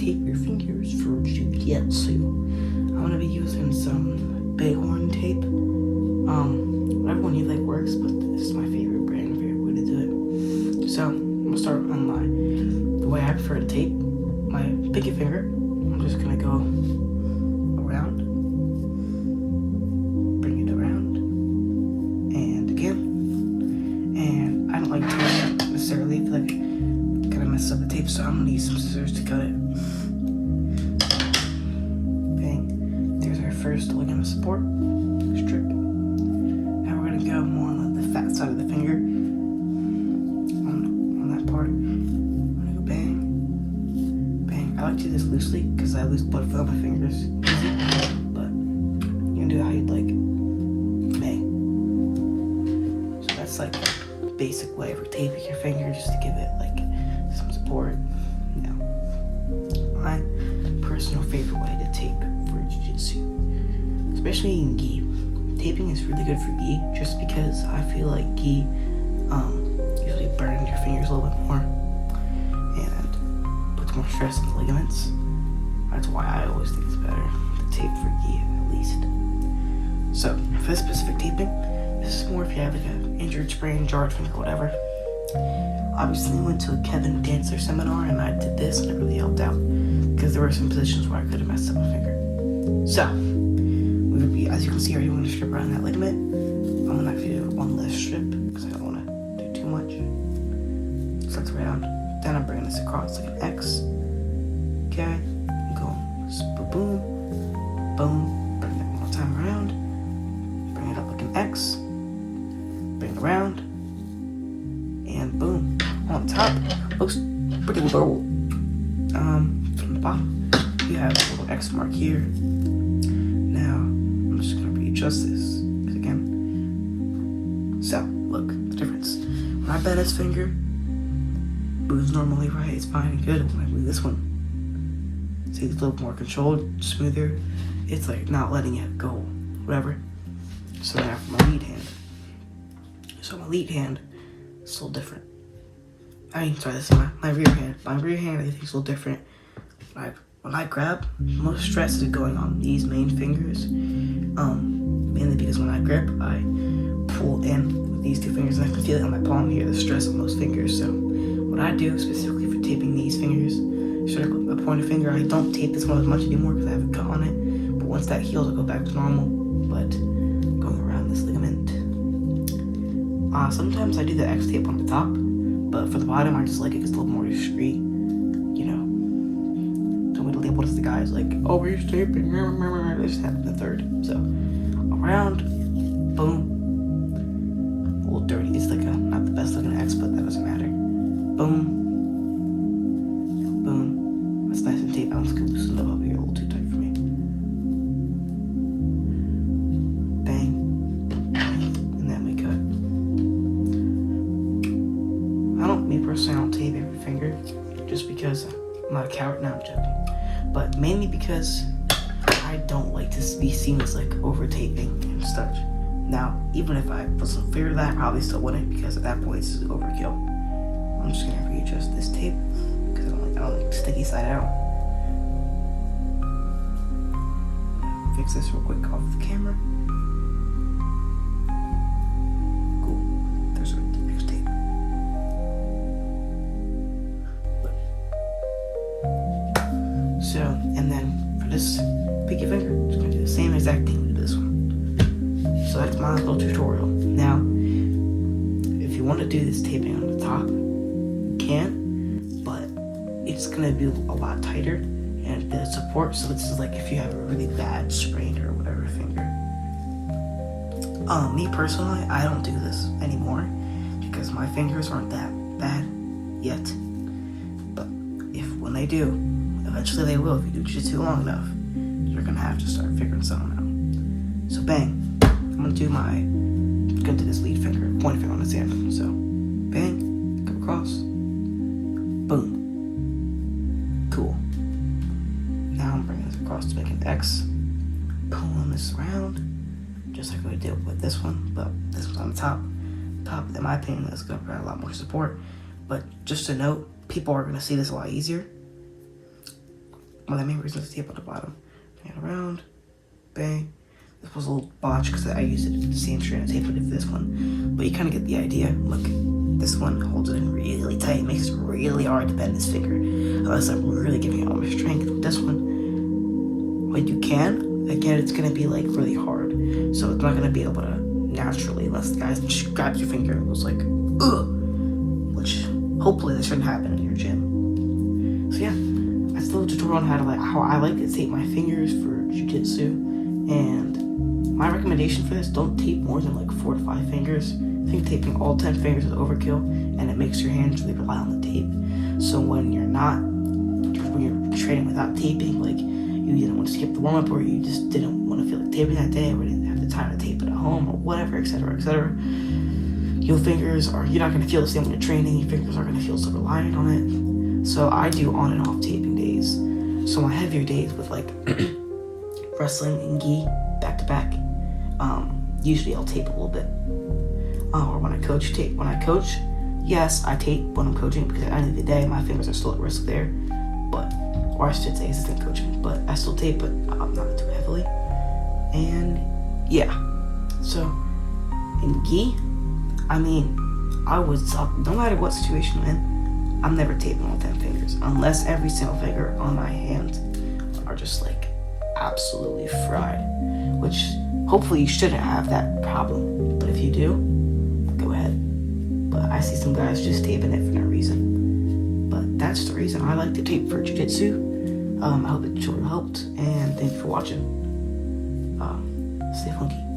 tape your fingers for jiu-jitsu. I'm gonna be using some Bighorn tape. Whatever one you like works, but this is my favorite brand, favorite way to do it. So I'm gonna start on the way I prefer to tape my pinky finger. I'm just gonna go around, bring it around, and again. And I don't like to necessarily. I feel like I'm gonna mess up the tape, so I'm gonna use some scissors to cut it. Bang. There's our first ligament support strip. Now we're gonna go more on the fat side of the finger. On that part. I'm gonna go bang. Bang. I like to do this loosely because I lose blood flow on my fingers easy. But you can do it how you'd like. Bang. So that's like the basic way of taping your finger, just to give it like some support. Now, my personal favorite way to tape for jiu-jitsu, especially in gi. Taping is really good for gi, just because I feel like gi usually burns your fingers a little bit more and puts more stress on the ligaments. That's why I always think it's better to tape for gi, at least. So for this specific taping, this is more if you have like an injured, sprained, jarred finger, whatever. Obviously, I went to a Kevin Dancer seminar and I did this, and it really helped out because there were some positions where I could have messed up my finger. So we would be, as you can see, already want to strip around that ligament. I'm gonna actually do one less strip because I don't want to do too much. So that's around. Then I'm bringing this across like an X. Okay, I'm going boom, boom. Bring it one more time around. Bring it up like an X. Bring it around. And boom. On top, looks pretty low. From the bottom, you have a little X mark here. Now, I'm just gonna readjust this again. So, look, the difference. When I bend this finger, moves normally right, it's fine and good. When I move this one, see, it's a little more controlled, smoother. It's like not letting it go, whatever. So now for my lead hand. So my lead hand, it's a little different. This is my rear hand. My rear hand, I think, is a little different. When I grab, most stress is going on these main fingers. Mainly because when I grip, I pull in with these two fingers, and I can feel it on my palm here, the stress on those fingers. So what I do specifically for taping these fingers, start with my pointer finger. I don't tape this one as much anymore because I have a cut on it. But once that heals, I'll go back to normal. But going around this ligament. Sometimes I do the X tape on the top, but for the bottom, I just like it because it's a little more discreet. You know, don't want to label as the guys like, oh, we're taping. They just have the third. So around, boom. A little dirty. It's like not the best looking X, but that doesn't matter. Boom, boom. That's nice and tape. I'm just gonna loosen it up here, a little too tight for me. Bang, and then we cut. Me personally, I don't tape every finger just because I'm not a coward. No, I'm joking. But mainly because I don't like to be seen as like over taping and such. Now, even if I put some fear of that, I probably still wouldn't, because at that point it's overkill. I'm just gonna readjust this tape because I don't like sticky side out. Fix this real quick off the camera. Cool. There's the next tape. So, and then for this pinky finger, I'm just gonna do the same exact thing with this one. So that's my little tutorial. Now, if you want to do this taping on the top, you can, but it's gonna be a lot tighter and the support. So this is like if you have a really bad sprain or whatever finger. Me personally, I don't do this anymore because my fingers aren't that bad yet. But when they do, eventually they will. If you do jiu-jitsu long enough, you're gonna have to start figuring something out. So bang, I'm gonna do this lead finger, pointer finger on this hand. So bang, come across, boom, cool. Now I'm bringing this across to make an X, pulling this around, just like we did with this one, but this one's on the top. In my opinion, is gonna provide a lot more support. But just to note, people are gonna see this a lot easier. Well, the main reason is tape on the bottom. Bang it around, bang. This was a little botch because I used it the same strand of tape I did for this one. But you kind of get the idea. Look, this one holds it in really tight. It makes it really hard to bend this finger. Unless I'm really giving it all my strength. With this one, when you can, again, it's going to be like really hard. So it's not going to be able to naturally, unless the guy just grabs your finger and goes like, ugh. Which, hopefully this shouldn't happen in your gym. So yeah, that's the little tutorial on how I like to tape my fingers for jiu-jitsu. And my recommendation for this, don't tape more than like 4 to 5 fingers. I think taping all 10 fingers is overkill, and it makes your hands really rely on the tape. So when you're training without taping, like you didn't want to skip the warm-up, or you just didn't want to feel like taping that day, or didn't have the time to tape it at home, or whatever, etc., etc., your fingers you're not going to feel the same when you're training. Your fingers are going to feel so reliant on it. So I do on and off taping days. So on heavier days with like wrestling and gi back to back, usually I'll tape a little bit. Or when I coach, tape. When I coach, yes, I tape when I'm coaching, because at the end of the day, my fingers are still at risk there. Or I should say assistant coaching, but I still tape, but not too heavily. And yeah, so in gi, I mean, I would suck. No matter what situation I'm in, I'm never taping all 10 fingers, unless every single finger on my hand are just like absolutely fried, which hopefully you shouldn't have that problem, but if you do, go ahead. But I see some guys just taping it for no reason. But that's the reason I like to tape for jiu-jitsu. I hope the tutorial helped, and thank you for watching. Stay funky.